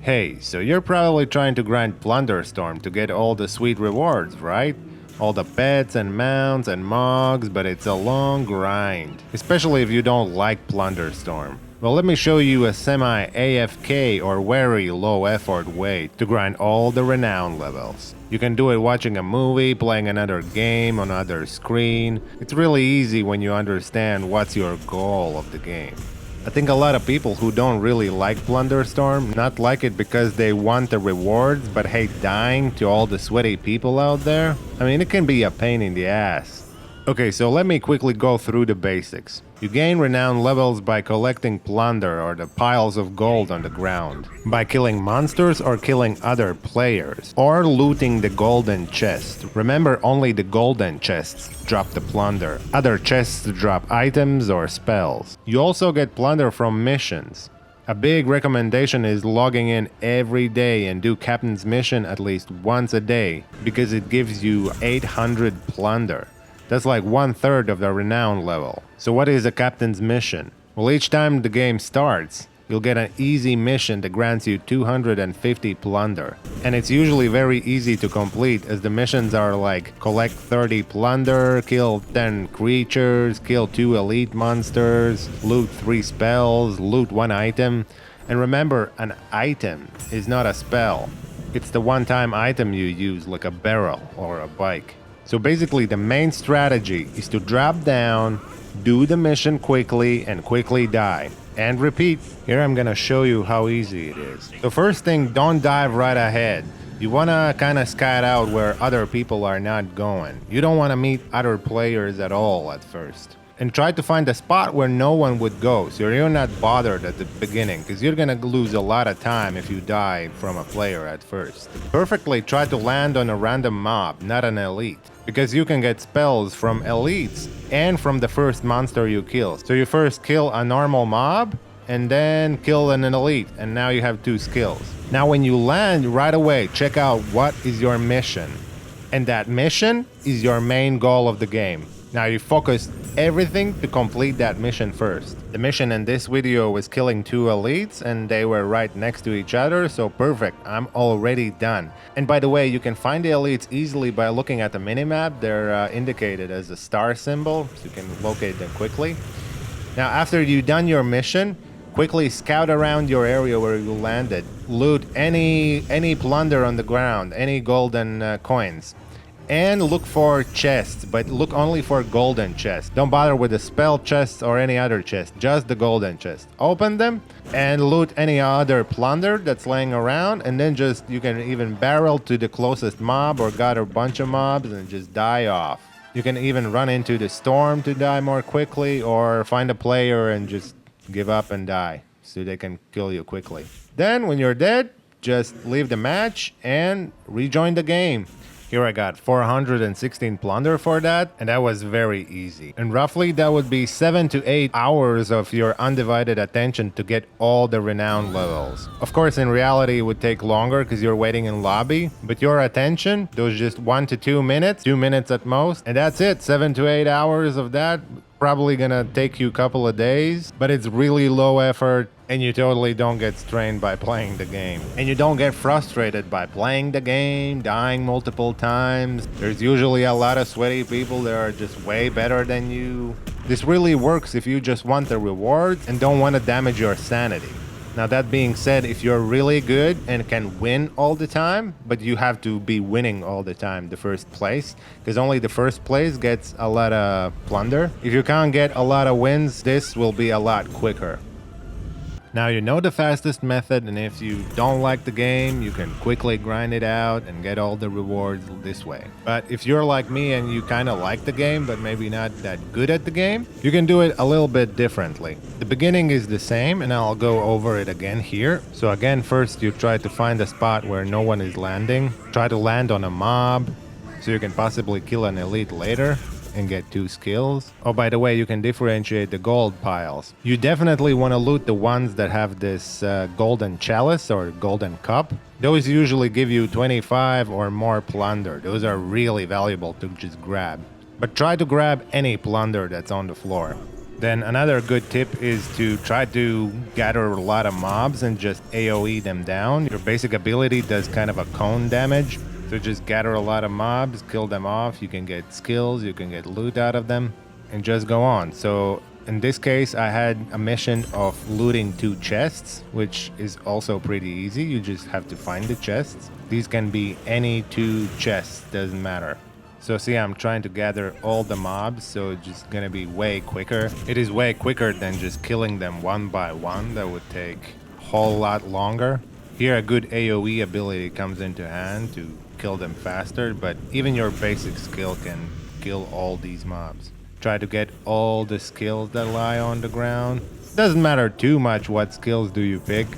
Hey, so you're probably trying to grind Plunderstorm to get all the sweet rewards, right? All the pets and mounts and mogs, but it's a long grind, especially if you don't like Plunderstorm. Well, let me show you a semi-AFK or very low effort way to grind all the renown levels. You can do it watching a movie, playing another game on another screen. It's really easy when you understand what's your goal of the game. I think a lot of people who don't really like Plunderstorm not like it because they want the rewards but hate dying to all the sweaty people out there. I mean, it can be a pain in the ass. Okay, so let me quickly go through the basics. You gain renown levels by collecting plunder or the piles of gold on the ground, by killing monsters or killing other players, or looting the golden chest. Remember, only the golden chests drop the plunder. Other chests drop items or spells. You also get plunder from missions. A big recommendation is logging in every day and do Captain's mission at least once a day, because it gives you 800 plunder. That's like 1/3 of the renown level. So what is a captain's mission? Well, each time the game starts, you'll get an easy mission that grants you 250 plunder. And it's usually very easy to complete, as the missions are like collect 30 plunder, kill 10 creatures, kill 2 elite monsters, loot 3 spells, loot 1 item. And remember, an item is not a spell. It's the one-time item you use, like a barrel or a bike. So basically the main strategy is to drop down, do the mission quickly and quickly die. And repeat. Here I'm gonna show you how easy it is. The first thing, don't dive right ahead. You wanna kinda scout out where other people are not going. You don't wanna meet other players at all at first. And try to find a spot where no one would go, so you're not bothered at the beginning, because you're gonna lose a lot of time if you die from a player at first. Perfectly try to land on a random mob, not an elite, because you can get spells from elites and from the first monster you kill. So you first kill a normal mob and then kill an elite, and now you have 2 skills. Now when you land, right away check out what is your mission, and that mission is your main goal of the game. Now you focus everything to complete that mission first. The mission in this video was killing 2 elites, and they were right next to each other, so perfect, I'm already done. And by the way, you can find the elites easily by looking at the minimap. They're indicated as a star symbol, so you can locate them quickly. Now after you've done your mission, quickly scout around your area where you landed. Loot any plunder on the ground, any golden coins. And look for chests, but look only for golden chests. Don't bother with the spell chests or any other chest, just the golden chest. Open them and loot any other plunder that's laying around, and then just, you can even barrel to the closest mob or got a bunch of mobs and just die off. You can even run into the storm to die more quickly, or find a player and just give up and die so they can kill you quickly. Then when you're dead, just leave the match and rejoin the game. Here I got 416 plunder for that, and that was very easy. And roughly that would be 7 to 8 hours of your undivided attention to get all the renown levels. Of course, in reality it would take longer because you're waiting in lobby, but your attention, those just 1 to 2 minutes, 2 minutes at most, and that's it. 7 to 8 hours of that. Probably gonna take you a couple of days, but it's really low effort, and you totally don't get strained by playing the game. And you don't get frustrated by playing the game, dying multiple times. There's usually a lot of sweaty people that are just way better than you. This really works if you just want the rewards and don't want to damage your sanity. Now that being said, if you're really good and can win all the time, but you have to be winning all the time, the first place, because only the first place gets a lot of plunder. If you can't get a lot of wins, this will be a lot quicker. Now you know the fastest method, and if you don't like the game, you can quickly grind it out and get all the rewards this way. But if you're like me and you kind of like the game, but maybe not that good at the game, you can do it a little bit differently. The beginning is the same, and I'll go over it again here. So again, first you try to find a spot where no one is landing. Try to land on a mob, so you can possibly kill an elite later and get 2 skills. Oh, by the way, you can differentiate the gold piles. You definitely want to loot the ones that have this golden chalice or golden cup. Those usually give you 25 or more plunder. Those are really valuable to just grab. But try to grab any plunder that's on the floor. Then another good tip is to try to gather a lot of mobs and just AoE them down. Your basic ability does kind of a cone damage. So just gather a lot of mobs, kill them off. You can get skills, you can get loot out of them, and just go on. So in this case, I had a mission of looting 2 chests, which is also pretty easy. You just have to find the chests. These can be any 2 chests, doesn't matter. So see, I'm trying to gather all the mobs, so it's just gonna be way quicker. It is way quicker than just killing them one by one. That would take a whole lot longer. Here a good AoE ability comes into hand to kill them faster, but even your basic skill can kill all these mobs. Try to get all the skills that lie on the ground. Doesn't matter too much what skills do you pick.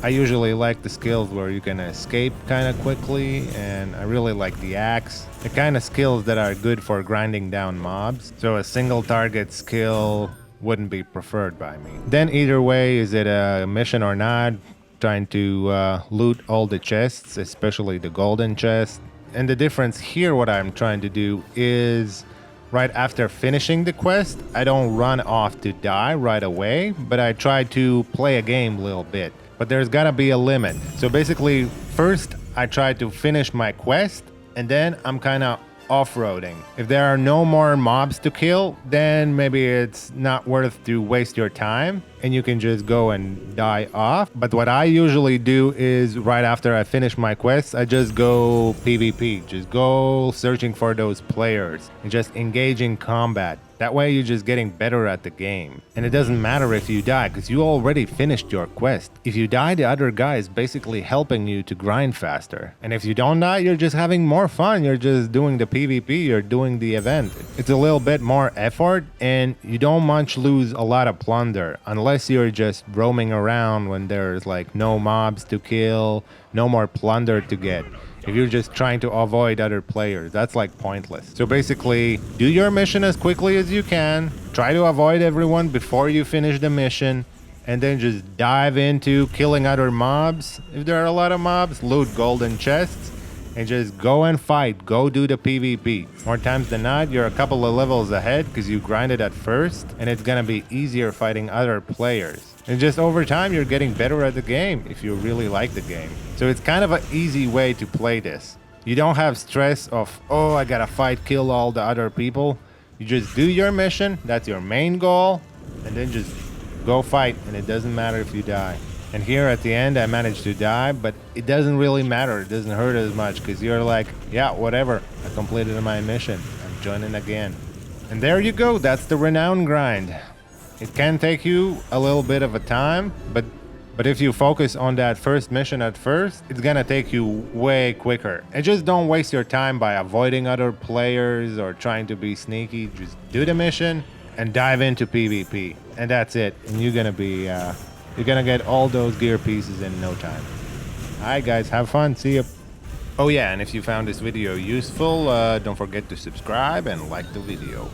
I usually like the skills where you can escape kind of quickly, and I really like the axe. The kind of skills that are good for grinding down mobs. So a single target skill wouldn't be preferred by me. Then either way, is it a mission or not, trying to loot all the chests, especially the golden chest. And the difference here, what I'm trying to do is right after finishing the quest, I don't run off to die right away, but I try to play a game a little bit. But there's gotta be a limit. So basically, first I try to finish my quest, and then I'm kind of off-roading. If there are no more mobs to kill, then maybe it's not worth to waste your time, and you can just go and die off. But what I usually do is right after I finish my quests, I just go PvP, just go searching for those players and just engage in combat. That way you're just getting better at the game. And it doesn't matter if you die, because you already finished your quest. If you die, the other guy is basically helping you to grind faster. And if you don't die, you're just having more fun. You're just doing the PvP, you're doing the event. It's a little bit more effort, and you don't much lose a lot of plunder, unless you're just roaming around when there's like no mobs to kill, no more plunder to get. If you're just trying to avoid other players, that's like pointless. So basically, do your mission as quickly as you can, try to avoid everyone before you finish the mission, and then just dive into killing other mobs. If there are a lot of mobs, loot golden chests, and just go and fight, go do the PvP. More times than not, you're a couple of levels ahead because you grinded at first, and it's gonna be easier fighting other players. And just over time, you're getting better at the game if you really like the game. So it's kind of an easy way to play this. You don't have stress of, oh, I gotta fight, kill all the other people. You just do your mission, that's your main goal, and then just go fight, and it doesn't matter if you die. And here at the end, I managed to die, but it doesn't really matter. It doesn't hurt as much because you're like, yeah, whatever. I completed my mission. I'm joining again. And there you go. That's the Renown grind. It can take you a little bit of a time, but if you focus on that first mission at first, it's gonna take you way quicker. And just don't waste your time by avoiding other players or trying to be sneaky. Just do the mission and dive into PvP. And that's it. And you're gonna be... you're gonna get all those gear pieces in no time. Alright guys, have fun, see ya. Oh yeah, and if you found this video useful, don't forget to subscribe and like the video.